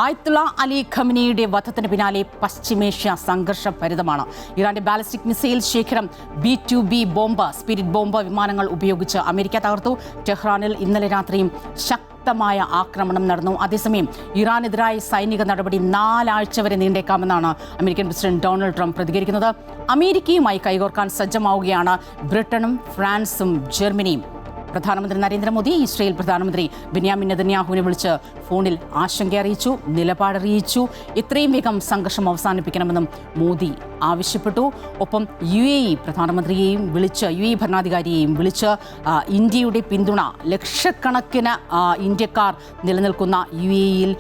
ആയത്തുള്ള അലി ഖമനിയുടെ വധത്തിന് പിന്നാലെ പശ്ചിമേഷ്യ സംഘർഷഭരിതമാണ്. ഇറാന്റെ ballistic missile ശേഖരം B-2B ബോംബ്, സ്പിരിറ്റ് ബോംബ് വിമാനങ്ങൾ ഉപയോഗിച്ച് അമേരിക്ക തകർത്തു. ടെഹ്റാനിൽ ഇന്നലെ രാത്രിയും ശക്തമായ ആക്രമണം നടന്നു. അതേസമയം ഇറാനെതിരായ സൈനിക നടപടി 4 ആഴ്ച വരെ നീണ്ടേക്കാമെന്നാണ് അമേരിക്കൻ പ്രസിഡന്റ് ഡൊണാൾഡ് ട്രംപ് പ്രതികരിക്കുന്നത്. അമേരിക്കയുമായി കൈകോർക്കാൻ സജ്ജമാവുകയാണ് ബ്രിട്ടനും ഫ്രാൻസും ജർമ്മനിയും. പ്രധാനമന്ത്രി നരേന്ദ്രമോദി ഇസ്രായേൽ പ്രധാനമന്ത്രി ബെന്യാമിൻ നെതന്യാഹുവിനെ വിളിച്ച് ഫോണിൽ ആശങ്ക അറിയിച്ചു, നിലപാടറിയിച്ചു. എത്രയും വേഗം സംഘർഷം അവസാനിപ്പിക്കണമെന്നും മോദി ആവശ്യപ്പെട്ടു. ഒപ്പം UAE പ്രധാനമന്ത്രിയെയും വിളിച്ച്, UAE ഭരണാധികാരിയെയും വിളിച്ച് ഇന്ത്യയുടെ പിന്തുണ, ലക്ഷക്കണക്കിന് ഇന്ത്യക്കാർ നിലനിൽക്കുന്ന UAEയിൽ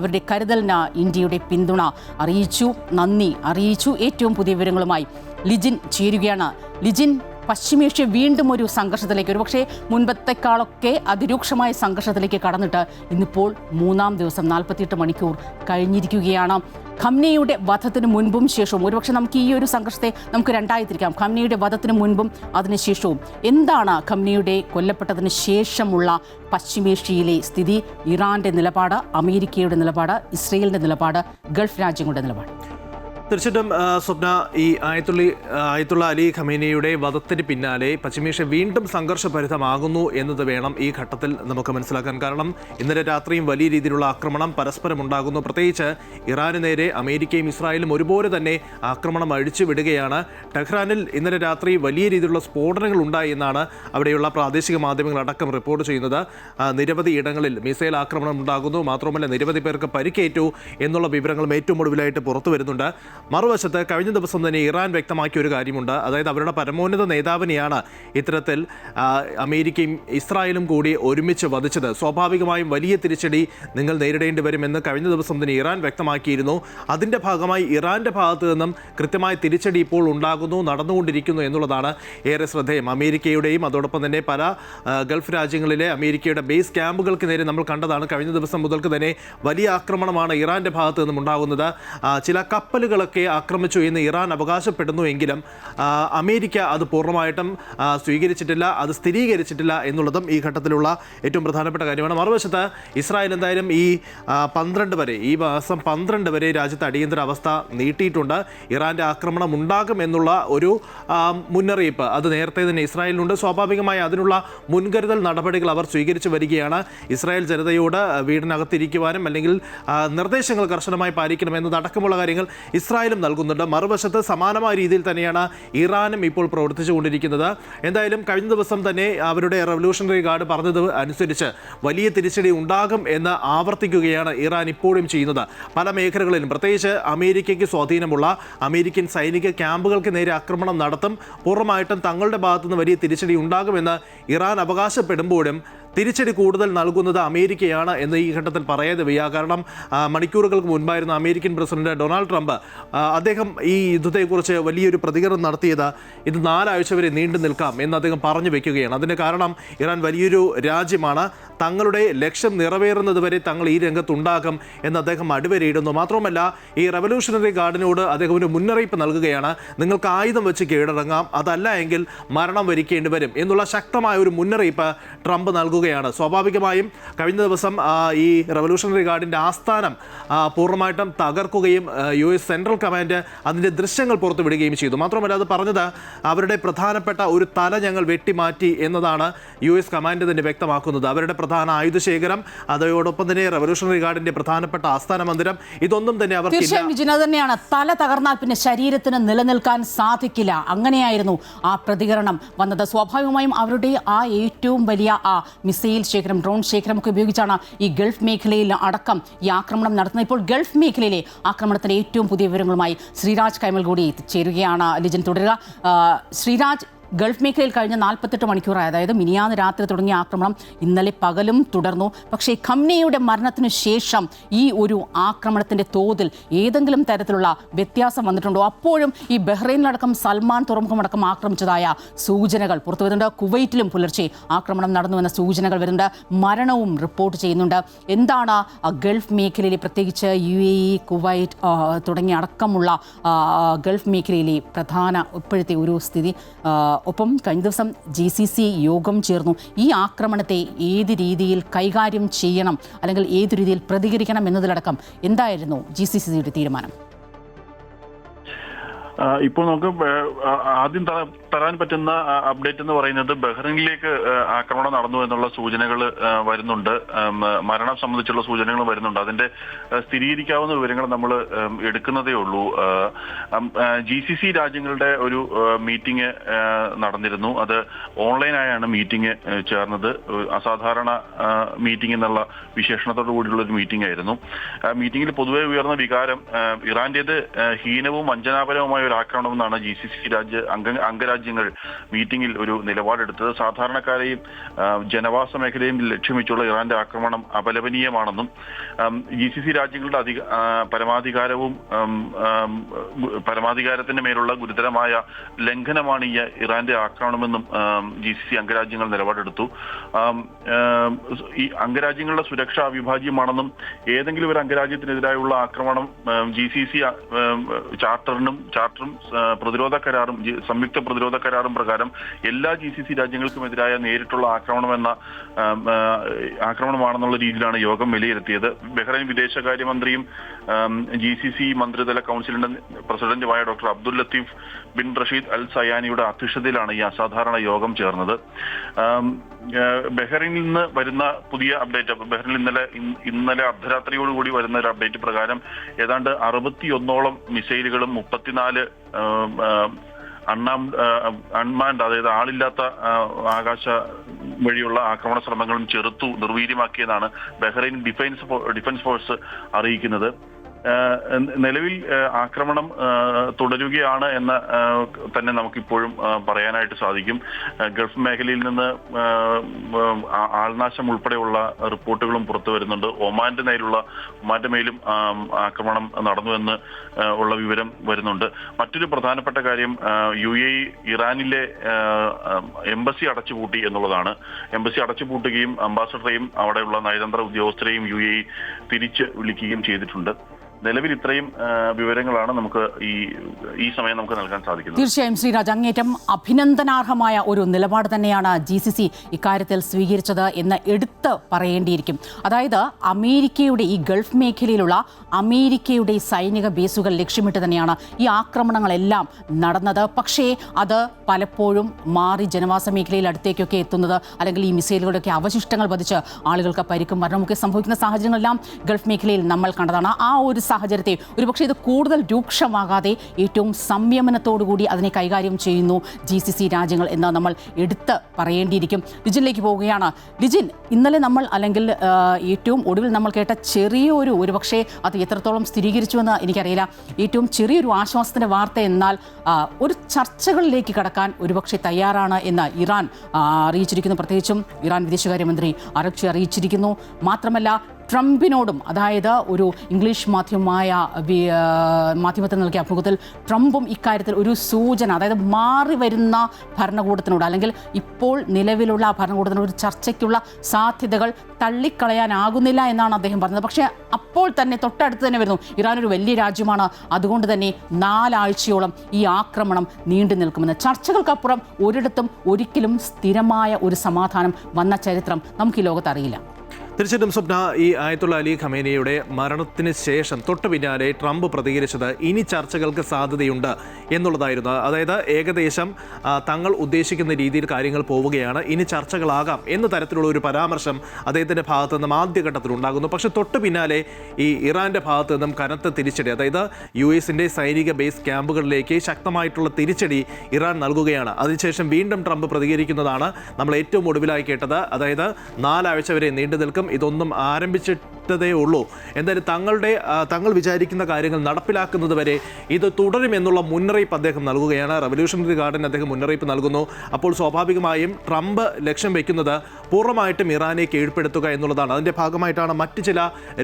അവരുടെ കരുതലിന് ഇന്ത്യയുടെ പിന്തുണ അറിയിച്ചു, നന്ദി അറിയിച്ചു. ഏറ്റവും പുതിയ വിവരങ്ങളുമായി ലിജിൻ ചേരുകയാണ്. ലിജിൻ, പശ്ചിമേഷ്യ വീണ്ടും ഒരു സംഘർഷത്തിലേക്ക്, ഒരുപക്ഷെ മുൻപത്തെക്കാളൊക്കെ അതിരൂക്ഷമായ സംഘർഷത്തിലേക്ക് കടന്നിട്ട് ഇന്നിപ്പോൾ 3-ാം ദിവസം 48 മണിക്കൂർ കഴിഞ്ഞിരിക്കുകയാണ്. ഖംനയുടെ വധത്തിന് മുൻപും ശേഷവും, ഒരുപക്ഷെ നമുക്ക് ഈ ഒരു സംഘർഷത്തെ നമുക്ക് രണ്ടായി തിരിക്കാം. ഖംനയുടെ വധത്തിന് മുൻപും അതിനുശേഷവും എന്താണ് ഖംനയുടെ കൊല്ലപ്പെട്ടതിന് ശേഷമുള്ള പശ്ചിമേഷ്യയിലെ സ്ഥിതി? ഇറാന്റെ നിലപാട്, അമേരിക്കയുടെ നിലപാട്, ഇസ്രയേലിന്റെ നിലപാട്, ഗൾഫ് രാജ്യങ്ങളുടെ നിലപാട്? തീർച്ചയായിട്ടും സ്വപ്ന, ഈ ആയത്തുള്ള അലി ഖമേനിയുടെ വധത്തിന് പിന്നാലെ പശ്ചിമേഷ്യ വീണ്ടും സംഘർഷഭരിതമാകുന്നു എന്നത് വേണം ഈ ഘട്ടത്തിൽ നമുക്ക് മനസ്സിലാക്കാൻ. കാരണം ഇന്നലെ രാത്രിയും വലിയ രീതിയിലുള്ള ആക്രമണം പരസ്പരം ഉണ്ടാകുന്നു. പ്രത്യേകിച്ച് ഇറാന് നേരെ അമേരിക്കയും ഇസ്രായേലും ഒരുപോലെ തന്നെ ആക്രമണം അഴിച്ചു വിടുകയാണ്. ടെഹ്റാനിൽ ഇന്നലെ രാത്രി വലിയ രീതിയിലുള്ള സ്ഫോടനങ്ങൾ ഉണ്ടായി എന്നാണ് അവിടെയുള്ള പ്രാദേശിക മാധ്യമങ്ങൾ അടക്കം റിപ്പോർട്ട് ചെയ്യുന്നത്. നിരവധി ഇടങ്ങളിൽ മിസൈൽ ആക്രമണം ഉണ്ടാകുന്നു. മാത്രമല്ല നിരവധി പേർക്ക് പരിക്കേറ്റു എന്നുള്ള വിവരങ്ങളും ഏറ്റവും ഒടുവിലായിട്ട് പുറത്തു വരുന്നുണ്ട്. മറുവശത്ത് കഴിഞ്ഞ ദിവസം തന്നെ ഇറാൻ വ്യക്തമാക്കിയ ഒരു കാര്യമുണ്ട്. അതായത് അവരുടെ പരമോന്നത നേതാവിനെയാണ് ഇത്തരത്തിൽ അമേരിക്കയും ഇസ്രായേലും കൂടി ഒരുമിച്ച് വധിച്ചത്. സ്വാഭാവികമായും വലിയ തിരിച്ചടി നിങ്ങൾ നേരിടേണ്ടി വരുമെന്ന് കഴിഞ്ഞ ദിവസം തന്നെ ഇറാൻ വ്യക്തമാക്കിയിരുന്നു. അതിൻ്റെ ഭാഗമായി ഇറാൻ്റെ ഭാഗത്തു നിന്നും കൃത്യമായ തിരിച്ചടി ഇപ്പോൾ നടന്നുകൊണ്ടിരിക്കുന്നു എന്നുള്ളതാണ് ഏറെ ശ്രദ്ധേയം. അമേരിക്കയുടെയും അതോടൊപ്പം തന്നെ പല ഗൾഫ് രാജ്യങ്ങളിലെ അമേരിക്കയുടെ ബേസ് ക്യാമ്പുകൾക്ക് നേരെ നമ്മൾ കണ്ടതാണ്. കഴിഞ്ഞ ദിവസം മുതൽക്ക് തന്നെ വലിയ ആക്രമണമാണ് ഇറാൻ്റെ ഭാഗത്തു നിന്നും ഉണ്ടാകുന്നത്. ചില കപ്പലുകളൊക്കെ ആക്രമിച്ചു എന്ന് ഇറാൻ അവകാശപ്പെടുന്നുവെങ്കിലും അമേരിക്ക അത് പൂർണ്ണമായിട്ടും സ്വീകരിച്ചിട്ടില്ല, അത് സ്ഥിരീകരിച്ചിട്ടില്ല എന്നുള്ളതും ഈ ഘട്ടത്തിലുള്ള ഏറ്റവും പ്രധാനപ്പെട്ട കാര്യമാണ്. മറുവശത്ത് ഇസ്രായേൽ എന്തായാലും ഈ മാസം 12 വരെ രാജ്യത്ത് അടിയന്തര അവസ്ഥ നീട്ടിയിട്ടുണ്ട്. ഇറാൻ്റെ ആക്രമണം ഉണ്ടാകും എന്നുള്ള ഒരു മുന്നറിയിപ്പ് അത് നേരത്തെ തന്നെ ഇസ്രായേലിനുണ്ട്. സ്വാഭാവികമായി അതിനുള്ള മുൻകരുതൽ നടപടികൾ അവർ സ്വീകരിച്ചു വരികയാണ്. ഇസ്രായേൽ ജനതയോട് വീടിനകത്തിരിക്കുവാനും അല്ലെങ്കിൽ നിർദ്ദേശങ്ങൾ കർശനമായി പാലിക്കണമെന്നതടക്കമുള്ള കാര്യങ്ങൾ ഇസ്രായേലും നൽകുന്നുണ്ട്. മറുവശത്ത് സമാനമായ രീതിയിൽ തന്നെയാണ് ഇറാനും ഇപ്പോൾ പ്രവർത്തിച്ചുകൊണ്ടിരിക്കുന്നത്. എന്തായാലും കഴിഞ്ഞ ദിവസം തന്നെ അവരുടെ റവല്യൂഷണറി ഗാർഡ് പറഞ്ഞത് അനുസരിച്ച് വലിയ തിരിച്ചടി ഉണ്ടാകും എന്ന് ആവർത്തിക്കുകയാണ് ഇറാൻ ഇപ്പോഴും ചെയ്യുന്നത്. പല മേഖലകളിലും പ്രത്യേകിച്ച് അമേരിക്കയ്ക്ക് സ്വാധീനമുള്ള അമേരിക്കൻ സൈനിക ക്യാമ്പുകൾക്ക് നേരെ ആക്രമണം നടത്തും. പൂർണ്ണമായിട്ടും തങ്ങളുടെ ഭാഗത്തുനിന്ന് വലിയ തിരിച്ചടി ഉണ്ടാകുമെന്ന് ഇറാൻ അവകാശപ്പെടുമ്പോഴും തിരിച്ചടി കൂടുതൽ നൽകുന്നത് അമേരിക്കയാണ് എന്ന് ഈ ഘട്ടത്തിൽ പറയാതെ വയ്യ. കാരണം മണിക്കൂറുകൾക്ക് മുൻപായിരുന്നു അമേരിക്കൻ പ്രസിഡന്റ് ഡൊണാൾഡ് ട്രംപ് അദ്ദേഹം ഈ യുദ്ധത്തെക്കുറിച്ച് വലിയൊരു പ്രതികരണം നടത്തിയത് ഇത് 4 ആഴ്ച വരെ നീണ്ടു നിൽക്കാം എന്ന് അദ്ദേഹം പറഞ്ഞു വെക്കുകയാണ്. അതിന് കാരണം ഇറാൻ വലിയൊരു രാജ്യമാണ്, തങ്ങളുടെ ലക്ഷ്യം നിറവേറുന്നത് വരെ തങ്ങൾ ഈ രംഗത്തുണ്ടാകും എന്ന് അദ്ദേഹം അടിവരയിടുന്നു. മാത്രമല്ല ഈ റവല്യൂഷണറി ഗാർഡിനോട് അദ്ദേഹം ഒരു മുന്നറിയിപ്പ് നൽകുകയാണ്, നിങ്ങൾക്ക് ആയുധം വെച്ച് കീഴടങ്ങാം, അതല്ല എങ്കിൽ മരണം വരിക്കേണ്ടി വരും എന്നുള്ള ശക്തമായ ഒരു മുന്നറിയിപ്പ് ട്രംപ് നൽകുകയാണ്. സ്വാഭാവികമായും കഴിഞ്ഞ ദിവസം ഈ റവല്യൂഷണറി ഗാർഡിൻ്റെ ആസ്ഥാനം പൂർണ്ണമായിട്ടും തകർക്കുകയും US സെൻട്രൽ കമാൻഡ് അതിൻ്റെ ദൃശ്യങ്ങൾ പുറത്തുവിടുകയും ചെയ്തു. മാത്രമല്ല അത് പറഞ്ഞത് അവരുടെ പ്രധാനപ്പെട്ട ഒരു തല ഞങ്ങൾ വെട്ടിമാറ്റി എന്നതാണ് US കമാൻഡ് തന്നെ വ്യക്തമാക്കുന്നത്. അവരുടെ പ്രധാന ആയുധശേഖരം, അതോടൊപ്പം തന്നെ റവല്യൂഷണറി ഗാർഡിൻ്റെ പ്രധാനപ്പെട്ട ആസ്ഥാന മന്ദിരം, ഇതൊന്നും തന്നെ അവർ തന്നെയാണ്. തല തകർന്നാൽ പിന്നെ ശരീരത്തിന് നിലനിൽക്കാൻ സാധിക്കില്ല. അങ്ങനെയായിരുന്നു ആ പ്രതികരണം വന്നത്. സ്വാഭാവികമായും അവരുടെ ആ ഏറ്റവും വലിയ മിസൈൽ ശേഖരം, ഡ്രോൺ ശേഖരം ഒക്കെ ഉപയോഗിച്ചാണ് ഈ ഗൾഫ് മേഖലയിൽ അടക്കം ഈ ആക്രമണം നടത്തുന്നത്. ഇപ്പോൾ ഗൾഫ് മേഖലയിലെ ആക്രമണത്തിന്റെ ഏറ്റവും പുതിയ വിവരങ്ങളുമായി ശ്രീരാജ് കൈമൽ കൂടി ചേരുകയാണ്. ലിജൻ തുടരുക. ശ്രീരാജ്, ഗൾഫ് മേഖലയിൽ കഴിഞ്ഞ 48 മണിക്കൂറായി, അതായത് മിനിയാന്ന് രാത്രി തുടങ്ങിയ ആക്രമണം ഇന്നലെ പകലും തുടർന്നു. പക്ഷേ ഖംനയുടെ മരണത്തിനു ശേഷം ഈ ഒരു ആക്രമണത്തിൻ്റെ തോതിൽ ഏതെങ്കിലും തരത്തിലുള്ള വ്യത്യാസം വന്നിട്ടുണ്ടോ? അപ്പോഴും ഈ ബഹ്റൈനിലടക്കം സൽമാൻ തുറമുഖമടക്കം ആക്രമിച്ചതായ സൂചനകൾ പുറത്തു വരുന്നുണ്ട്. കുവൈറ്റിലും പുലർച്ചെ ആക്രമണം നടന്നുവെന്ന സൂചനകൾ വരുന്നുണ്ട്. മരണവും റിപ്പോർട്ട് ചെയ്യുന്നുണ്ട്. എന്താണ് ഗൾഫ് മേഖലയിലെ, പ്രത്യേകിച്ച് UAE, കുവൈറ്റ് തുടങ്ങിയ അടക്കമുള്ള ഗൾഫ് മേഖലയിലെ പ്രധാന ഇപ്പോഴത്തെ ഒരു സ്ഥിതി? ഒപ്പം കഴിഞ്ഞ ദിവസം GCC യോഗം ചേർന്നു. ഈ ആക്രമണത്തെ ഏത് രീതിയിൽ കൈകാര്യം ചെയ്യണം അല്ലെങ്കിൽ ഏത് രീതിയിൽ പ്രതികരിക്കണം എന്നതിലടക്കം എന്തായിരുന്നു GCCയുടെ തീരുമാനം? ഇപ്പോൾ നമുക്ക് ആദ്യം തരാൻ പറ്റുന്ന അപ്ഡേറ്റ് എന്ന് പറയുന്നത് ബഹ്റൈനിലേക്ക് ആക്രമണം നടന്നു എന്നുള്ള സൂചനകൾ വരുന്നുണ്ട്. മരണം സംബന്ധിച്ചുള്ള സൂചനകൾ വരുന്നുണ്ട്. അതിന്റെ സ്ഥിരീകരിക്കാവുന്ന വിവരങ്ങൾ നമ്മൾ എടുക്കുന്നതേ ഉള്ളൂ. GCC രാജ്യങ്ങളുടെ ഒരു മീറ്റിംഗ് നടന്നിരുന്നു. അത് ഓൺലൈനായാണ് മീറ്റിംഗ് ചേർന്നത്. അസാധാരണ മീറ്റിംഗ് എന്നുള്ള വിശേഷണത്തോടു കൂടിയുള്ള ഒരു മീറ്റിംഗ് ആയിരുന്നു. മീറ്റിംഗിൽ പൊതുവെ ഉയർന്ന വികാരം ഇറാന്റേത് ഹീനവും വഞ്ചനാപരവുമായ ഒരു ആക്രമണമെന്നാണ് GCC അംഗരാജ്യങ്ങൾ മീറ്റിംഗിൽ ഒരു നിലപാടെടുത്തത്. സാധാരണക്കാരെയും ജനവാസ മേഖലയും ലക്ഷ്യം ഇറാന്റെ ആക്രമണം അപലപനീയമാണെന്നും GCC രാജ്യങ്ങളുടെ പരമാധികാരത്തിന്റെ മേലുള്ള ഗുരുതരമായ ലംഘനമാണ് ഈ ഇറാന്റെ ആക്രമണമെന്നും GCC അംഗരാജ്യങ്ങൾ നിലപാടെടുത്തു. ഈ അംഗരാജ്യങ്ങളുടെ സുരക്ഷ അവിഭാജ്യമാണെന്നും ഏതെങ്കിലും ഒരു അംഗരാജ്യത്തിനെതിരായുള്ള ആക്രമണം GCC ചാർട്ടറും പ്രതിരോധ കരാറും സംയുക്ത പ്രതിരോധ കരാറും പ്രകാരം എല്ലാ GCC രാജ്യങ്ങൾക്കുമെതിരായ നേരിട്ടുള്ള ആക്രമണമാണെന്നുള്ള രീതിയിലാണ് യോഗം വിലയിരുത്തിയത്. ബഹ്റൈൻ വിദേശകാര്യമന്ത്രിയും GCC മന്ത്രിതല കൗൺസിലിന്റെ പ്രസിഡന്റുമായ doctor Abdul Latif bin Rashid Al സയാനിയുടെ അധ്യക്ഷതയിലാണ് ഈ അസാധാരണ യോഗം ചേർന്നത്. ബഹ്റൈനിൽ നിന്ന് വരുന്ന പുതിയ അപ്ഡേറ്റ്, ബഹ്റൈനിൽ ഇന്നലെ അർദ്ധരാത്രിയോടുകൂടി വരുന്ന ഒരു അപ്ഡേറ്റ് പ്രകാരം ഏതാണ്ട് 61ഓളം മിസൈലുകളും 34 അൺമാൻഡ്, അതായത് ആളില്ലാത്ത ആകാശ വഴിയുള്ള ആക്രമണ ശ്രമങ്ങളും നിർവീര്യമാക്കിയെന്നാണ് ബഹ്റൈൻ ഡിഫൻസ് ഫോഴ്സ് അറിയിക്കുന്നത്. നിലവിൽ ആക്രമണം തുടരുകയാണ് എന്ന് തന്നെ നമുക്കിപ്പോഴും പറയാനായിട്ട് സാധിക്കും. ഗൾഫ് മേഖലയിൽ നിന്ന് ആൾനാശം ഉൾപ്പെടെയുള്ള റിപ്പോർട്ടുകളും പുറത്തു വരുന്നുണ്ട്. ഒമാന്റെ മേലും ആക്രമണം നടന്നുവെന്ന് ഉള്ള വിവരം വരുന്നുണ്ട്. മറ്റൊരു പ്രധാനപ്പെട്ട കാര്യം UAE ഇറാനിലെ എംബസി അടച്ചുപൂട്ടി എന്നുള്ളതാണ്. എംബസി അടച്ചുപൂട്ടുകയും അംബാസഡറെയും അവിടെയുള്ള നയതന്ത്ര ഉദ്യോഗസ്ഥരെയും UAE തിരിച്ച് വിളിക്കുകയും ചെയ്തിട്ടുണ്ട്. നിലവിൽ ഇത്രയും വിവരങ്ങളാണ് നമുക്ക് ഈ സമയം നമുക്ക് നൽകാൻ സാധിക്കുന്നത്. തീർച്ചയായും ശ്രീരാജ്, അങ്ങേറ്റം അഭിനന്ദനാർഹമായ ഒരു നിലപാട് തന്നെയാണ് GCC ഇക്കാര്യത്തിൽ സ്വീകരിച്ചത് എന്ന് എടുത്ത് പറയേണ്ടിയിരിക്കും. അതായത് അമേരിക്കയുടെ ഈ ഗൾഫ് മേഖലയിലുള്ള അമേരിക്കയുടെ സൈനിക ബേസുകൾ ലക്ഷ്യമിട്ട് തന്നെയാണ് ഈ ആക്രമണങ്ങളെല്ലാം നടന്നത്. പക്ഷേ അത് പലപ്പോഴും മാറി ജനവാസ മേഖലയിൽ അടുത്തേക്കൊക്കെ എത്തുന്നത്, അല്ലെങ്കിൽ ഈ മിസൈലുകളുടെയൊക്കെ അവശിഷ്ടങ്ങൾ പതിച്ച് ആളുകൾക്ക് പരിക്കും മരണമൊക്കെ സംഭവിക്കുന്ന സാഹചര്യങ്ങളെല്ലാം ഗൾഫ് മേഖലയിൽ നമ്മൾ കണ്ടതാണ്. ആ ഒരു സാഹചര്യത്തെ ഒരുപക്ഷെ ഇത് കൂടുതൽ രൂക്ഷമാകാതെ ഏറ്റവും സംയമനത്തോടുകൂടി അതിനെ കൈകാര്യം ചെയ്യുന്നു GCC രാജ്യങ്ങൾ എന്ന് നമ്മൾ എടുത്ത് പറയേണ്ടിയിരിക്കും. ലിജിനിലേക്ക് പോവുകയാണ്. ലിജിൻ, ഇന്നലെ നമ്മൾ അല്ലെങ്കിൽ ഏറ്റവും ഒടുവിൽ നമ്മൾ കേട്ട ചെറിയൊരു ഒരുപക്ഷെ അത് എത്രത്തോളം സ്ഥിരീകരിച്ചുവെന്ന് എനിക്കറിയില്ല, ഏറ്റവും ചെറിയൊരു ആശ്വാസത്തിൻ്റെ വാർത്ത എന്നാൽ ഒരു ചർച്ചകളിലേക്ക് കടക്കാൻ ഒരുപക്ഷെ തയ്യാറാണ് എന്ന് ഇറാൻ അറിയിച്ചിരിക്കുന്നു. പ്രത്യേകിച്ചും ഇറാൻ വിദേശകാര്യമന്ത്രി അറക്ചി അറിയിച്ചിരിക്കുന്നു. മാത്രമല്ല ട്രംപിനോടും, അതായത് ഒരു ഇംഗ്ലീഷ് മാധ്യമത്തിൽ നൽകിയ അഭിമുഖത്തിൽ ട്രംപും ഇക്കാര്യത്തിൽ ഒരു സൂചന, അതായത് മാറി വരുന്ന ഭരണകൂടത്തിനോട് അല്ലെങ്കിൽ ഇപ്പോൾ നിലവിലുള്ള ഭരണകൂടത്തിനോട് ഒരു ചർച്ചയ്ക്കുള്ള സാധ്യതകൾ തള്ളിക്കളയാനാകുന്നില്ല എന്നാണ് അദ്ദേഹം പറഞ്ഞത്. പക്ഷേ അപ്പോൾ തന്നെ തൊട്ടടുത്ത് തന്നെ വരുന്നു, ഇറാൻ ഒരു വലിയ രാജ്യമാണ്, അതുകൊണ്ട് തന്നെ 4 ആഴ്ചയോളം ഈ ആക്രമണം നീണ്ടു നിൽക്കുമെന്ന്. ചർച്ചകൾക്കപ്പുറം ഒരിടത്തും ഒരിക്കലും സ്ഥിരമായ ഒരു സമാധാനം വന്ന ചരിത്രം നമുക്ക് ഈ ലോകത്ത് അറിയില്ല. തീർച്ചയായിട്ടും സ്വപ്ന, ഈ ആയത്തുള്ള അലി ഖമേനിയുടെ മരണത്തിന് ശേഷം തൊട്ടു പിന്നാലെ ട്രംപ് പ്രതികരിച്ചത് ഇനി ചർച്ചകൾക്ക് സാധ്യതയുണ്ട് എന്നുള്ളതായിരുന്നു. അതായത് ഏകദേശം തങ്ങൾ ഉദ്ദേശിക്കുന്ന രീതിയിൽ കാര്യങ്ങൾ പോവുകയാണ്, ഇനി ചർച്ചകളാകാം എന്ന തരത്തിലുള്ള ഒരു പരാമർശം അദ്ദേഹത്തിൻ്റെ ഭാഗത്തു നിന്നും ആദ്യഘട്ടത്തിൽ ഉണ്ടാകുന്നു. പക്ഷേ തൊട്ടു പിന്നാലെ ഈ ഇറാൻ്റെ ഭാഗത്തു നിന്നും കനത്ത തിരിച്ചടി, അതായത് US-ന്റെ സൈനിക ബേസ് ക്യാമ്പുകളിലേക്ക് ശക്തമായിട്ടുള്ള തിരിച്ചടി ഇറാൻ നൽകുകയാണ്. അതിനുശേഷം വീണ്ടും ട്രംപ് പ്രതികരിക്കുന്നതാണ് നമ്മൾ ഏറ്റവും ഒടുവിലായി കേട്ടത്. അതായത് 4 ആഴ്ച വരെ നീണ്ടു നിൽക്കും, ഇതൊന്നും ആരംഭിച്ചിട്ടതേ ഉള്ളൂ, എന്തായാലും തങ്ങൾ വിചാരിക്കുന്ന കാര്യങ്ങൾ നടപ്പിലാക്കുന്നത് വരെ ഇത് തുടരുമെന്നുള്ള മുന്നറിയിപ്പ് അദ്ദേഹം നൽകുകയാണ്. റവല്യൂഷണറി ഗാർഡിന് അദ്ദേഹം മുന്നറിയിപ്പ് നൽകുന്നു. അപ്പോൾ സ്വാഭാവികമായും ട്രംപ് ലക്ഷ്യം വെക്കുന്നത് പൂർണ്ണമായിട്ടും ഇറാനെ കീഴ്പ്പെടുത്തുക എന്നുള്ളതാണ്. അതിൻ്റെ ഭാഗമായിട്ടാണ് മറ്റ് ചില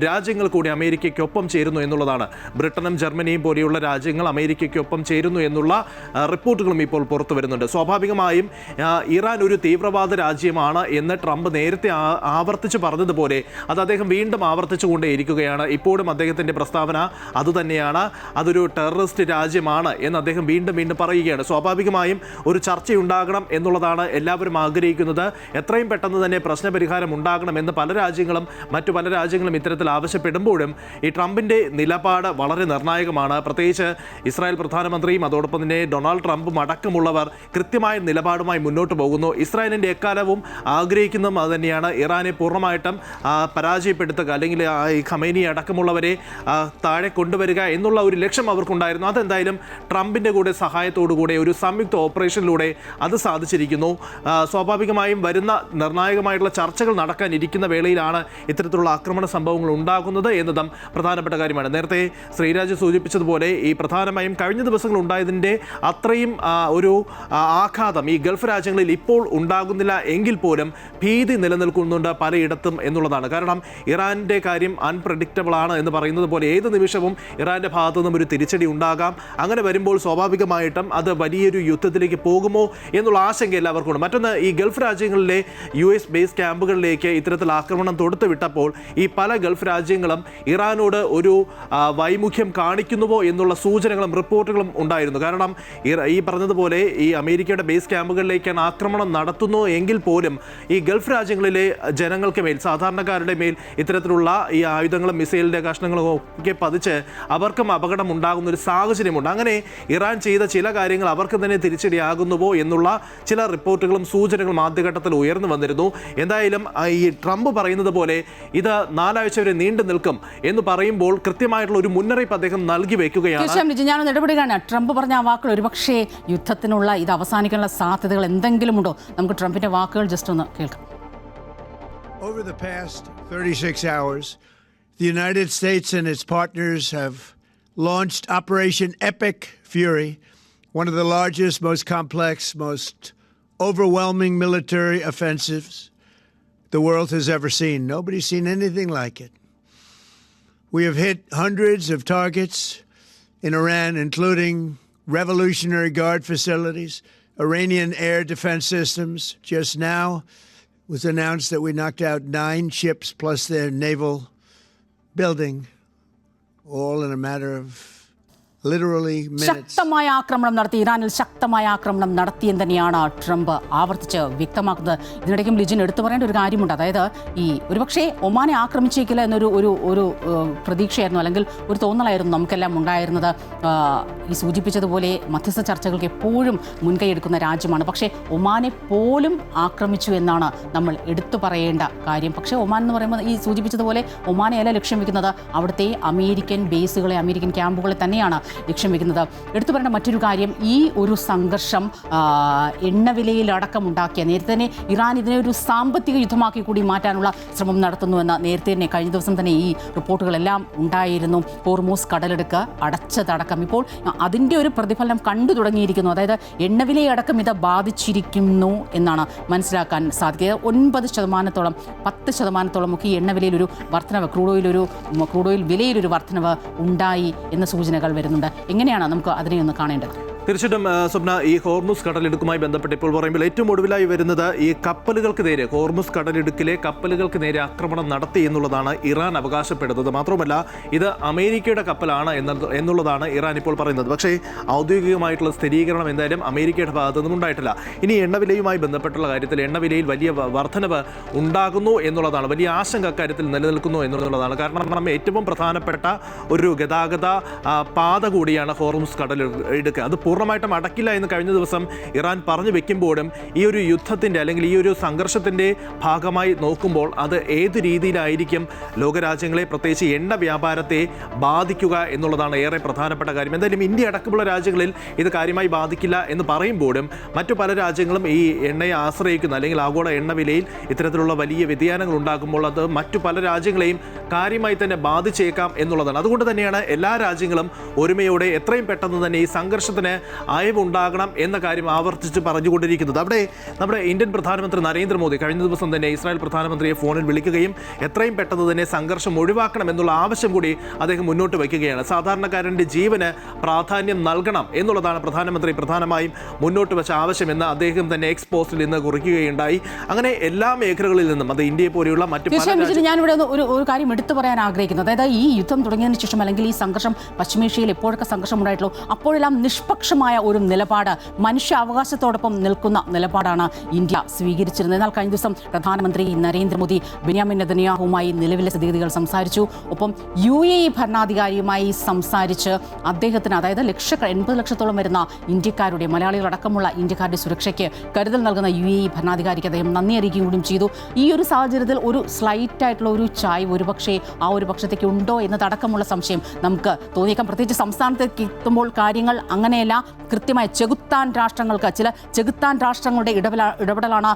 രാജ്യങ്ങൾ കൂടി അമേരിക്കയ്ക്കൊപ്പം ചേരുന്നു എന്നുള്ളതാണ്. ബ്രിട്ടനും ജർമ്മനിയും പോലെയുള്ള രാജ്യങ്ങൾ അമേരിക്കയ്ക്കൊപ്പം ചേരുന്നു എന്നുള്ള റിപ്പോർട്ടുകളും ഇപ്പോൾ പുറത്തു വരുന്നുണ്ട്. സ്വാഭാവികമായും ഇറാൻ ഒരു തീവ്രവാദ രാജ്യമാണ് എന്ന് ട്രംപ് നേരത്തെ ആവർത്തിച്ച് പറഞ്ഞത് പറഞ്ഞതുപോലെ അത് അദ്ദേഹം വീണ്ടും ആവർത്തിച്ചുകൊണ്ടേയിരിക്കുകയാണ്. ഇപ്പോഴും അദ്ദേഹത്തിൻ്റെ പ്രസ്താവന അതുതന്നെയാണ്. അതൊരു ടെററിസ്റ്റ് രാജ്യമാണ് എന്ന് അദ്ദേഹം വീണ്ടും വീണ്ടും പറയുകയാണ്. സ്വാഭാവികമായും ഒരു ചർച്ചയുണ്ടാകണം എന്നുള്ളതാണ് എല്ലാവരും ആഗ്രഹിക്കുന്നത്. എത്രയും പെട്ടെന്ന് തന്നെ പ്രശ്നപരിഹാരം ഉണ്ടാകണമെന്ന് മറ്റു പല രാജ്യങ്ങളും ഇത്തരത്തിൽ ആവശ്യപ്പെടുമ്പോഴും ഈ ട്രംപിൻ്റെ നിലപാട് വളരെ നിർണായകമാണ്. പ്രത്യേകിച്ച് ഇസ്രായേൽ പ്രധാനമന്ത്രിയും അതോടൊപ്പം തന്നെ ഡൊണാൾഡ് ട്രംപും അടക്കമുള്ളവർ കൃത്യമായ നിലപാടുമായി മുന്നോട്ട് പോകുന്നു. ഇസ്രായേലിൻ്റെ എക്കാലവും ആഗ്രഹിക്കുന്നതും അതുതന്നെയാണ്, ഇറാനെ പൂർണ്ണമായിട്ടും പരാജയപ്പെടുത്തുക, അല്ലെങ്കിൽ ഈ ഖമേനി അടക്കമുള്ളവരെ താഴെ കൊണ്ടുവരിക എന്നുള്ള ഒരു ലക്ഷ്യം അവർക്കുണ്ടായിരുന്നു. അതെന്തായാലും ട്രംപിൻ്റെ കൂടെ സഹായത്തോടുകൂടെ ഒരു സംയുക്ത ഓപ്പറേഷനിലൂടെ അത് സാധിച്ചിരിക്കുന്നു. സ്വാഭാവികമായും വരുന്ന നിർണായകമായിട്ടുള്ള ചർച്ചകൾ നടക്കാനിരിക്കുന്ന വേളയിലാണ് ഇത്തരത്തിലുള്ള ആക്രമണ സംഭവങ്ങൾ ഉണ്ടാകുന്നത് എന്നതും പ്രധാനപ്പെട്ട കാര്യമാണ്. നേരത്തെ ശ്രീരാജ് സൂചിപ്പിച്ചതുപോലെ ഈ പ്രധാനമായും കഴിഞ്ഞ ദിവസങ്ങൾ ഉണ്ടായതിൻ്റെ അത്രയും ഒരു ആഘാതം ഈ ഗൾഫ് രാജ്യങ്ങളിൽ ഇപ്പോൾ ഉണ്ടാകുന്നില്ല എങ്കിൽ പോലും ഭീതി നിലനിൽക്കുന്നുണ്ട് പലയിടത്തും എന്നുള്ളതാണ്. കാരണം ഇറാൻ്റെ കാര്യം അൺപ്രഡിക്റ്റബിൾ ആണ് എന്ന് പറയുന്നത് പോലെ ഏത് നിമിഷവും ഇറാൻ്റെ ഭാഗത്തു നിന്നും ഒരു തിരിച്ചടി ഉണ്ടാകാം. അങ്ങനെ വരുമ്പോൾ സ്വാഭാവികമായിട്ടും അത് വലിയൊരു യുദ്ധത്തിലേക്ക് പോകുമോ എന്നുള്ള ആശങ്ക എല്ലാവർക്കും ഉണ്ട്. മറ്റൊന്ന്, ഈ ഗൾഫ് രാജ്യങ്ങളിലെ US ബേസ് ക്യാമ്പുകളിലേക്ക് ഇത്തരത്തിൽ ആക്രമണം തൊടുത്തുവിട്ടപ്പോൾ ഈ പല ഗൾഫ് രാജ്യങ്ങളും ഇറാനോട് ഒരു വൈമുഖ്യം കാണിക്കുന്നുവോ എന്നുള്ള സൂചനകളും റിപ്പോർട്ടുകളും ഉണ്ടായിരുന്നു. കാരണം ഈ പറഞ്ഞതുപോലെ ഈ അമേരിക്കയുടെ ബേസ് ക്യാമ്പുകളിലേക്കാണ് ആക്രമണം നടത്തുന്നു എങ്കിൽ പോലും ഈ ഗൾഫ് രാജ്യങ്ങളിലെ ജനങ്ങൾക്ക് മേൽ, സാധാരണക്കാരുടെ മേൽ ഇത്തരത്തിലുള്ള ഈ ആയുധങ്ങളും മിസൈലിൻ്റെ കഷ്ണങ്ങളും ഒക്കെ പതിച്ച് അവർക്കും അപകടം ഉണ്ടാകുന്ന ഒരു സാഹചര്യമുണ്ട്. അങ്ങനെ ഇറാൻ ചെയ്ത ചില കാര്യങ്ങൾ അവർക്ക് തന്നെ തിരിച്ചടിയാകുന്നുവോ എന്നുള്ള ചില റിപ്പോർട്ടുകളും സൂചനകളും ആദ്യഘട്ടത്തിൽ ഉയർന്നു വന്നിരുന്നു. എന്തായാലും ഈ ട്രംപ് പറയുന്നത് പോലെ ഇത് 4 ആഴ്ച വരെ നീണ്ടു നിൽക്കും എന്ന് പറയുമ്പോൾ കൃത്യമായിട്ടുള്ള ഒരു മുന്നറിയിപ്പ് അദ്ദേഹം നൽകി വെക്കുകയാണ്. ഞാനൊന്ന് ഇടപെടുകയാണ്. ട്രംപ് പറഞ്ഞ ആ വാക്കുകൾ ഒരുപക്ഷേ യുദ്ധത്തിനുള്ള ഇത് അവസാനിക്കാനുള്ള സാധ്യതകൾ എന്തെങ്കിലും ഉണ്ടോ? നമുക്ക് ട്രംപിന്റെ വാക്കുകൾ ജസ്റ്റ് ഒന്ന് കേൾക്കാം. Over the past 36 hours, the United States and its partners have launched Operation Epic Fury, one of the largest, most complex, most overwhelming military offensives the world has ever seen. Nobody's seen anything like it. We have hit hundreds of targets in Iran, including Revolutionary Guard facilities, Iranian air defense systems. Just now it was announced that we knocked out 9 ships plus their naval building, all in a matter of literally minutes. ശക്തമായ ആക്രമണം നടത്തി, ഇറാനിൽ ശക്തമായ ആക്രമണം നടത്തിയെന്ന് തന്നെയാണ് Trump ആവർത്തിച്ച് വ്യക്തമാക്കുന്നത്. ഇതിനിടയ്ക്കും ലിജിൻ എടുത്തു പറയേണ്ട ഒരു കാര്യമുണ്ട്. അതായത് ഈ ഒരുപക്ഷെ ഒമാനെ ആക്രമിച്ചേക്കില്ല എന്നൊരു ഒരു പ്രതീക്ഷയായിരുന്നു, അല്ലെങ്കിൽ ഒരു തോന്നലായിരുന്നു നമുക്കെല്ലാം ഉണ്ടായിരുന്നത്. ഈ സൂചിപ്പിച്ചതുപോലെ മധ്യസ്ഥ ചർച്ചകൾക്ക് എപ്പോഴും മുൻകൈയെടുക്കുന്ന രാജ്യമാണ്. പക്ഷേ ഒമാനെ പോലും ആക്രമിച്ചു എന്നാണ് നമ്മൾ എടുത്തു പറയേണ്ട കാര്യം. പക്ഷേ ഒമാൻ എന്ന് പറയുമ്പോൾ ഈ സൂചിപ്പിച്ചതുപോലെ ഒമാനെയല്ല ലക്ഷ്യം വെക്കുന്നത്, അവിടുത്തെ അമേരിക്കൻ ബേസുകളെ, അമേരിക്കൻ ക്യാമ്പുകളെ തന്നെയാണ് ലക്ഷ്യം വെക്കുന്നത്. എടുത്തു പറയേണ്ട മറ്റൊരു കാര്യം, ഈ ഒരു സംഘർഷം എണ്ണവിലയിലടക്കം ഉണ്ടാക്കിയ, നേരത്തെ തന്നെ ഇറാൻ ഇതിനെ ഒരു സാമ്പത്തിക യുദ്ധമാക്കി കൂടി മാറ്റാനുള്ള ശ്രമം നടത്തുന്നുവെന്ന് നേരത്തെ തന്നെ കഴിഞ്ഞ ദിവസം തന്നെ ഈ റിപ്പോർട്ടുകളെല്ലാം ഉണ്ടായിരുന്നു. ഹോർമൂസ് കടലെടുക്ക് അടച്ചതടക്കം ഇപ്പോൾ അതിൻ്റെ ഒരു പ്രതിഫലനം കണ്ടു തുടങ്ങിയിരിക്കുന്നു. അതായത് എണ്ണവിലയടക്കം ഇത് ബാധിച്ചിരിക്കുന്നു എന്നാണ് മനസ്സിലാക്കാൻ സാധിക്കുക. 9%, 10% ഒക്കെ ഈ എണ്ണവിലയിൽ ഒരു വർധനവ്, ക്രൂഡ് ഓയിൽ വിലയിലൊരു വർധനവ് ഉണ്ടായി എന്ന സൂചനകൾ വരുന്നുണ്ട്. എങ്ങനെയാണ് നമുക്ക് അതിനെ ഒന്ന് കാണേണ്ടത്? തീർച്ചയായിട്ടും സ്വപ്ന, ഈ ഹോർമുസ് കടലിടുക്കുമായി ബന്ധപ്പെട്ട് ഇപ്പോൾ പറയുമ്പോൾ ഏറ്റവും ഒടുവിലായി വരുന്നത് ഈ കപ്പലുകൾക്ക് നേരെ, ഹോർമുസ് കടലിടുക്കിലെ കപ്പലുകൾക്ക് നേരെ ആക്രമണം നടത്തി എന്നുള്ളതാണ് ഇറാൻ അവകാശപ്പെടുന്നത്. മാത്രമല്ല ഇത് അമേരിക്കയുടെ കപ്പലാണ് എന്നുള്ളതാണ് ഇറാൻ ഇപ്പോൾ പറയുന്നത്. പക്ഷേ ഔദ്യോഗികമായിട്ടുള്ള സ്ഥിരീകരണം എന്തായാലും അമേരിക്കയുടെ ഭാഗത്തു നിന്നും ഉണ്ടായിട്ടില്ല. ഇനി എണ്ണവിലയുമായി ബന്ധപ്പെട്ടുള്ള കാര്യത്തിൽ എണ്ണവിലയിൽ വലിയ വർധനവ് ഉണ്ടാകുന്നു എന്നുള്ളതാണ്, വലിയ ആശങ്ക അക്കാര്യത്തിൽ നിലനിൽക്കുന്നു എന്നുള്ളതാണ്. കാരണം ഏറ്റവും പ്രധാനപ്പെട്ട ഒരു ഗതാഗത പാത കൂടിയാണ് ഹോർമുസ് കടലിടുക്ക്. അത് പൂർണ്ണമായിട്ടും അടക്കില്ല എന്ന് കഴിഞ്ഞ ദിവസം ഇറാൻ പറഞ്ഞു വെക്കുമ്പോഴും ഈ ഒരു യുദ്ധത്തിൻ്റെ അല്ലെങ്കിൽ ഈ ഒരു സംഘർഷത്തിൻ്റെ ഭാഗമായി നോക്കുമ്പോൾ അത് ഏതു രീതിയിലായിരിക്കും ലോകരാജ്യങ്ങളെ, പ്രത്യേകിച്ച് എണ്ണ വ്യാപാരത്തെ ബാധിക്കുക എന്നുള്ളതാണ് ഏറെ പ്രധാനപ്പെട്ട കാര്യം. എന്തായാലും ഇന്ത്യ അടക്കമുള്ള രാജ്യങ്ങളിൽ ഇത് കാര്യമായി ബാധിക്കില്ല എന്ന് പറയുമ്പോഴും മറ്റു പല രാജ്യങ്ങളും ഈ എണ്ണയെ ആശ്രയിക്കുന്ന, അല്ലെങ്കിൽ ആഗോള എണ്ണ വിലയിൽ ഇത്തരത്തിലുള്ള വലിയ വ്യതിയാനങ്ങൾ ഉണ്ടാകുമ്പോൾ അത് മറ്റു പല രാജ്യങ്ങളെയും കാര്യമായി തന്നെ ബാധിച്ചേക്കാം എന്നുള്ളതാണ്. അതുകൊണ്ട് തന്നെയാണ് എല്ലാ രാജ്യങ്ങളും ഒരുമയോടെ എത്രയും പെട്ടെന്ന് തന്നെ ഈ സംഘർഷത്തിന് അയവുണ്ടാകണം എന്ന കാര്യം ആവർത്തിച്ച് പറഞ്ഞുകൊണ്ടിരിക്കുന്നത്. അവിടെ നമ്മുടെ ഇന്ത്യൻ പ്രധാനമന്ത്രി നരേന്ദ്രമോദി കഴിഞ്ഞ ദിവസം തന്നെ ഇസ്രായേൽ പ്രധാനമന്ത്രിയെ ഫോണിൽ വിളിക്കുകയും എത്രയും പെട്ടെന്ന് തന്നെ സംഘർഷം ഒഴിവാക്കണം എന്നുള്ള ആവശ്യം കൂടി അദ്ദേഹം മുന്നോട്ട് വയ്ക്കുകയാണ്. സാധാരണക്കാരൻ്റെ ജീവന് പ്രാധാന്യം നൽകണം എന്നുള്ളതാണ് പ്രധാനമന്ത്രി പ്രധാനമായും മുന്നോട്ട് വെച്ച ആവശ്യമെന്ന് അദ്ദേഹം തന്നെ എക്സ് പോസ്റ്റിൽ ഇന്ന് കുറിക്കുകയുണ്ടായി. അങ്ങനെ എല്ലാ മേഖലകളിൽ നിന്നും അത് ഇന്ത്യയെ പോലെയുള്ള മറ്റ് തീർച്ചയായും ഞാനിവിടെ ഒരു കാര്യം എടുത്തു പറയാൻ ആഗ്രഹിക്കുന്നു. അതായത് ഈ യുദ്ധം തുടങ്ങിയതിന് ശേഷം അല്ലെങ്കിൽ ഈ സംഘർഷം പശ്ചിമേഷ്യയിൽ എപ്പോഴൊക്കെ സംഘർഷം ഉണ്ടായിട്ടുള്ളൂ അപ്പോഴെല്ലാം നിഷ്പക്ഷമായ ഒരു നിലപാട്, മനുഷ്യാവകാശത്തോടൊപ്പം നിൽക്കുന്ന നിലപാടാണ് ഇന്ത്യ സ്വീകരിച്ചിരുന്നത്. എന്നാൽ കഴിഞ്ഞ ദിവസം പ്രധാനമന്ത്രി നരേന്ദ്രമോദി ബെന്യാമിൻ നെതന്യാഹുവുമായി നിലവിലെ സ്ഥിതിഗതികൾ സംസാരിച്ചു. ഒപ്പം UAE ഭരണാധികാരിയുമായി സംസാരിച്ച് അദ്ദേഹത്തിന്, അതായത് 80 ലക്ഷത്തോളം വരുന്ന ഇന്ത്യക്കാരുടെ, മലയാളികളടക്കമുള്ള ഇന്ത്യക്കാരുടെ സുരക്ഷയ്ക്ക് കരുതൽ നൽകുന്ന UAE ഭരണാധികാരിക്ക് അദ്ദേഹം നന്ദി അറിയിക്കുകയും കൂടി ചെയ്തു. ഈ ഒരു സാഹചര്യത്തിൽ ഒരു സ്ലൈറ്റ് ആയിട്ടുള്ള ഒരു ചായ്വ് ഒരുപക്ഷെ ആ ഒരു പക്ഷത്തേക്ക് ഉണ്ടോ എന്നതടക്കമുള്ള സംശയം നമുക്ക് തോന്നിയേക്കാം. പ്രത്യേകിച്ച് സംസ്ഥാനത്തേക്ക് എത്തുമ്പോൾ കാര്യങ്ങൾ അങ്ങനെയല്ല. കൃത്യമായ ചെകുത്താൻ രാഷ്ട്രങ്ങൾക്ക്, ചില ചെകുത്താൻ രാഷ്ട്രങ്ങളുടെ ഇടപെടലാണ്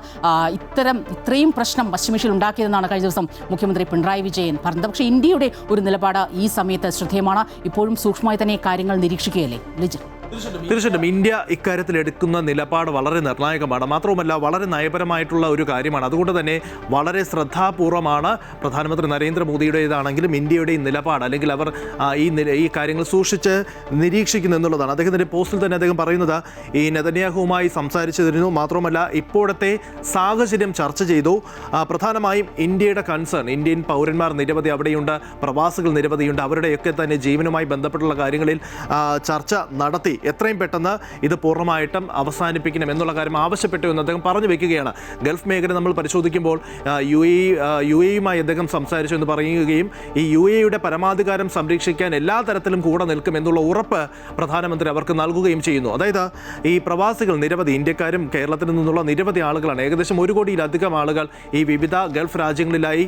ഇത്രയും പ്രശ്നം പശ്ചിമേഷ്യയിൽ ഉണ്ടാക്കിയതെന്നാണ് കഴിഞ്ഞ ദിവസം മുഖ്യമന്ത്രി പിണറായി വിജയൻ പറഞ്ഞത്. പക്ഷേ ഇന്ത്യയുടെ ഒരു നിലപാട് ഈ സമയത്ത് ശ്രദ്ധേയമാണ്. ഇപ്പോഴും സൂക്ഷ്മമായി തന്നെ കാര്യങ്ങൾ നിരീക്ഷിക്കുകയല്ലേ ലിജൻ? തീർച്ചയായിട്ടും ഇന്ത്യ ഇക്കാര്യത്തിൽ എടുക്കുന്ന നിലപാട് വളരെ നിർണായകമാണ്. മാത്രവുമല്ല വളരെ നയപരമായിട്ടുള്ള ഒരു കാര്യമാണ്. അതുകൊണ്ട് തന്നെ വളരെ ശ്രദ്ധാപൂർവമാണ് പ്രധാനമന്ത്രി നരേന്ദ്രമോദിയുടേതാണെങ്കിലും ഇന്ത്യയുടെ നിലപാട്, അല്ലെങ്കിൽ അവർ ഈ കാര്യങ്ങൾ സൂക്ഷിച്ച് നിരീക്ഷിക്കുന്നു എന്നുള്ളതാണ്. അദ്ദേഹത്തിൻ്റെ പോസ്റ്റിൽ തന്നെ അദ്ദേഹം പറയുന്നത് ഈ നെതന്യാഹുവുമായി സംസാരിച്ചിരുന്നു. മാത്രവുമല്ല ഇപ്പോഴത്തെ സാഹചര്യം ചർച്ച ചെയ്തു. പ്രധാനമായും ഇന്ത്യയുടെ കൺസേൺ, ഇന്ത്യൻ പൗരന്മാർ നിരവധി അവിടെയുണ്ട്, പ്രവാസികൾ നിരവധിയുണ്ട്, അവരുടെയൊക്കെ തന്നെ ജീവനുമായി ബന്ധപ്പെട്ടുള്ള കാര്യങ്ങളിൽ ചർച്ച നടത്തി എത്രയും പെട്ടെന്ന് ഇത് പൂർണ്ണമായിട്ടും അവസാനിപ്പിക്കണം എന്നുള്ള കാര്യം ആവശ്യപ്പെട്ടു എന്ന് അദ്ദേഹം പറഞ്ഞു വെക്കുകയാണ്. ഗൾഫ് മേഖല നമ്മൾ പരിശോധിക്കുമ്പോൾ UAE-യുമായി അദ്ദേഹം സംസാരിച്ചു എന്ന് പറയുകയും ഈ UAE-യുടെ പരമാധികാരം സംരക്ഷിക്കാൻ എല്ലാ തരത്തിലും കൂടെ നിൽക്കും എന്നുള്ള ഉറപ്പ് പ്രധാനമന്ത്രി അവർക്ക് നൽകുകയും ചെയ്യുന്നു. അതായത് ഈ പ്രവാസികൾ നിരവധി ഇന്ത്യക്കാരും കേരളത്തിൽ നിന്നുള്ള നിരവധി ആളുകളാണ്. ഏകദേശം 1 കോടിയിലധികം ആളുകൾ ഈ വിവിധ ഗൾഫ് രാജ്യങ്ങളിലായി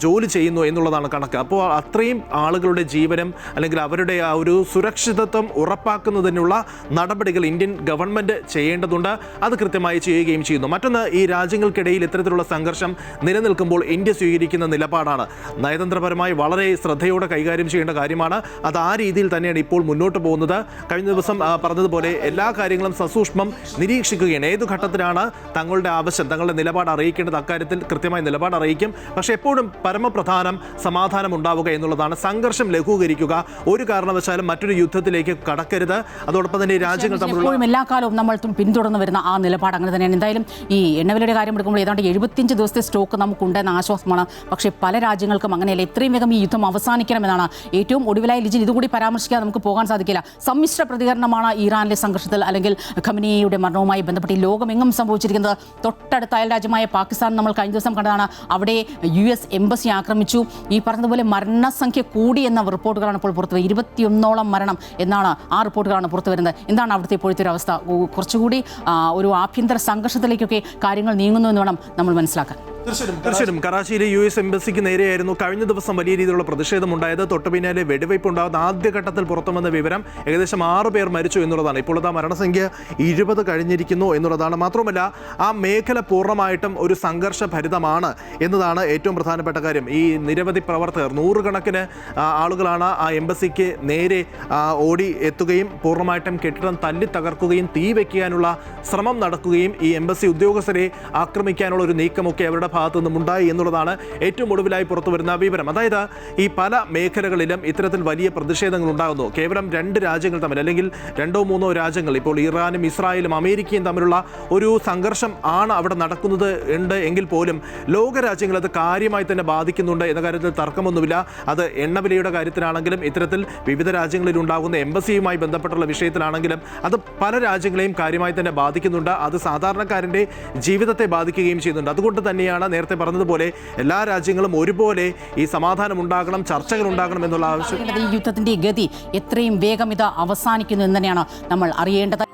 ജോലി ചെയ്യുന്നു എന്നുള്ളതാണ് കണക്ക്. അപ്പോൾ അത്രയും ആളുകളുടെ ജീവനും അല്ലെങ്കിൽ അവരുടെ ആ ഒരു സുരക്ഷിതത്വം ഉറപ്പാക്കുന്നതിനുള്ള നടപടികൾ ഇന്ത്യൻ ഗവൺമെന്റ് ചെയ്യേണ്ടതുണ്ട്. അത് കൃത്യമായി ചെയ്യുകയും ചെയ്യുന്നു. മറ്റൊന്ന്, ഈ രാജ്യങ്ങൾക്കിടയിൽ ഇത്തരത്തിലുള്ള സംഘർഷം നിലനിൽക്കുമ്പോൾ ഇന്ത്യ സ്വീകരിക്കുന്ന നിലപാടാണ് നയതന്ത്രപരമായി വളരെ ശ്രദ്ധയോടെ കൈകാര്യം ചെയ്യേണ്ട കാര്യമാണ്. അത് ആ രീതിയിൽ തന്നെയാണ് ഇപ്പോൾ മുന്നോട്ട് പോകുന്നത്. കഴിഞ്ഞ ദിവസം പറഞ്ഞതുപോലെ എല്ലാ കാര്യങ്ങളും സസൂക്ഷ്മം നിരീക്ഷിക്കുകയാണ്. ഏതു ഘട്ടത്തിലാണ് തങ്ങളുടെ ആവശ്യം, തങ്ങളുടെ നിലപാട് അറിയിക്കേണ്ടത്, അക്കാര്യത്തിൽ കൃത്യമായി നിലപാട് അറിയിക്കും. പക്ഷേ എപ്പോഴും പരമപ്രധാനം സമാധാനം ഉണ്ടാവുക എന്നുള്ളതാണ്. സംഘർഷം ലഘൂകരിക്കുക, ഒരു കാരണവശാലും മറ്റൊരു യുദ്ധത്തിലേക്ക് കടക്കരുത്. അതോടൊപ്പം തന്നെ രാജ്യങ്ങൾ തമ്മിലുള്ള എല്ലാ കാലവും നമ്മൾ പിന്തുടർന്ന് വരുന്ന ആ നിലപാട് അങ്ങനെ തന്നെയാണ്. എന്തായാലും ഈ എണ്ണവിലയുടെ കാര്യം എടുക്കുമ്പോൾ ഏതാണ്ട് 75 ദിവസത്തെ സ്റ്റോക്ക് നമുക്കുണ്ടെന്ന ആശ്വാസമാണ്. പക്ഷേ പല രാജ്യങ്ങൾക്കും അങ്ങനെയല്ല. എത്രയും വേഗം ഈ യുദ്ധം അവസാനിക്കണമെന്നാണ് ഏറ്റവും ഒടുവിലായി ലിജിൻ ഇതുകൂടി പരാമർശിക്കാതെ നമുക്ക് പോകാൻ സാധിക്കില്ല. സമ്മിശ്ര പ്രതികരണമാണ് ഇറാനിലെ സംഘർഷത്തിൽ അല്ലെങ്കിൽ ഖമനേയിയുടെ മരണവുമായി ബന്ധപ്പെട്ട് ലോകമെങ്ങും സംഭവിച്ചിരിക്കുന്നത്. തൊട്ടടുത്ത അയൽ രാജ്യമായ പാകിസ്ഥാൻ നമ്മൾ കഴിഞ്ഞ ദിവസം കണ്ടതാണ്. അവിടെ US എംബസി ആക്രമിച്ചു. ഈ പറഞ്ഞതുപോലെ മരണസംഖ്യ കൂടി എന്ന റിപ്പോർട്ടുകളാണ് ഇപ്പോൾ പുറത്തുവരുന്നത്. 21ഓളം മരണം എന്നാണ് ആ റിപ്പോർട്ടുകളാണ് പുറത്തു വരുന്നത്. എന്താണ് അവിടുത്തെ ഇപ്പോഴത്തെ ഒരു അവസ്ഥ? കുറച്ചുകൂടി ഒരു ആഭ്യന്തര സംഘർഷത്തിലേക്കൊക്കെ കാര്യങ്ങൾ നീങ്ങുന്നു എന്ന് വേണം നമ്മൾ മനസ്സിലാക്കാൻ. തീർച്ചയായും കറാച്ചിയിലെ US എംബസിക്ക് നേരെയായിരുന്നു കഴിഞ്ഞ ദിവസം വലിയ രീതിയിലുള്ള പ്രതിഷേധമുണ്ടായത്. തൊട്ടു പിന്നാലെ വെടിവയ്പ് ഉണ്ടാകുന്ന ആദ്യഘട്ടത്തിൽ പുറത്തു വന്ന വിവരം ഏകദേശം 6 പേർ മരിച്ചു എന്നുള്ളതാണ്. ഇപ്പോൾ ആ മരണസംഖ്യ 20 കഴിഞ്ഞിരിക്കുന്നു എന്നുള്ളതാണ്. മാത്രമല്ല ആ മേഖല പൂർണ്ണമായിട്ടും ഒരു സംഘർഷഭരിതമാണ് എന്നതാണ് ഏറ്റവും പ്രധാനപ്പെട്ട കാര്യം. ഈ നിരവധി പ്രവർത്തകർ, 100 കണക്കിന് ആളുകളാണ് ആ എംബസിക്ക് നേരെ ഓടി എത്തുകയും പൂർണ്ണമായിട്ടും കെട്ടിടം തല്ലി തകർക്കുകയും തീ വയ്ക്കാനുള്ള ശ്രമം നടക്കുകയും ഈ എംബസി ഉദ്യോഗസ്ഥരെ ആക്രമിക്കാനുള്ള ഒരു നീക്കമൊക്കെ അവരുടെ ഭാഗത്തു നിന്നും ഉണ്ടായി എന്നുള്ളതാണ് ഏറ്റവും ഒടുവിലായി പുറത്തു വരുന്ന വിവരം. അതായത് ഈ പല മേഖലകളിലും ഇത്തരത്തിൽ വലിയ പ്രതിഷേധങ്ങൾ ഉണ്ടാകുന്നു. കേവലം 2 രാജ്യങ്ങൾ തമ്മിൽ, അല്ലെങ്കിൽ 2-3 രാജ്യങ്ങൾ, ഇപ്പോൾ ഇറാനും ഇസ്രായേലും അമേരിക്കയും തമ്മിലുള്ള ഒരു സംഘർഷം ആണ് അവിടെ നടക്കുന്നത് ഉണ്ട് എങ്കിൽ പോലും ലോകരാജ്യങ്ങൾ അത് കാര്യമായി തന്നെ ബാധിക്കുന്നുണ്ട് എന്ന കാര്യത്തിൽ തർക്കമൊന്നുമില്ല. അത് എണ്ണവിലയുടെ കാര്യത്തിലാണെങ്കിലും ഇത്തരത്തിൽ വിവിധ രാജ്യങ്ങളിൽ ഉണ്ടാകുന്ന എംബസിയുമായി ബന്ധപ്പെട്ടുള്ള വിഷയത്തിലാണെങ്കിലും അത് പല രാജ്യങ്ങളെയും കാര്യമായി തന്നെ ബാധിക്കുന്നുണ്ട്. അത് സാധാരണക്കാരൻ്റെ ജീവിതത്തെ ബാധിക്കുകയും ചെയ്യുന്നുണ്ട്. അതുകൊണ്ട് തന്നെയാണ് നേരത്തെ പറഞ്ഞതുപോലെ എല്ലാ രാജ്യങ്ങളും ഒരുപോലെ ഈ സമാധാനം ഉണ്ടാകണം, ചർച്ചകൾ ഉണ്ടാകണം എന്നുള്ള ആവശ്യം. ഈ യുദ്ധത്തിന്റെ ഗതി എത്രയും വേഗം ഇത് അവസാനിക്കുന്നു എന്ന് തന്നെയാണ് നമ്മൾ അറിയേണ്ടത്.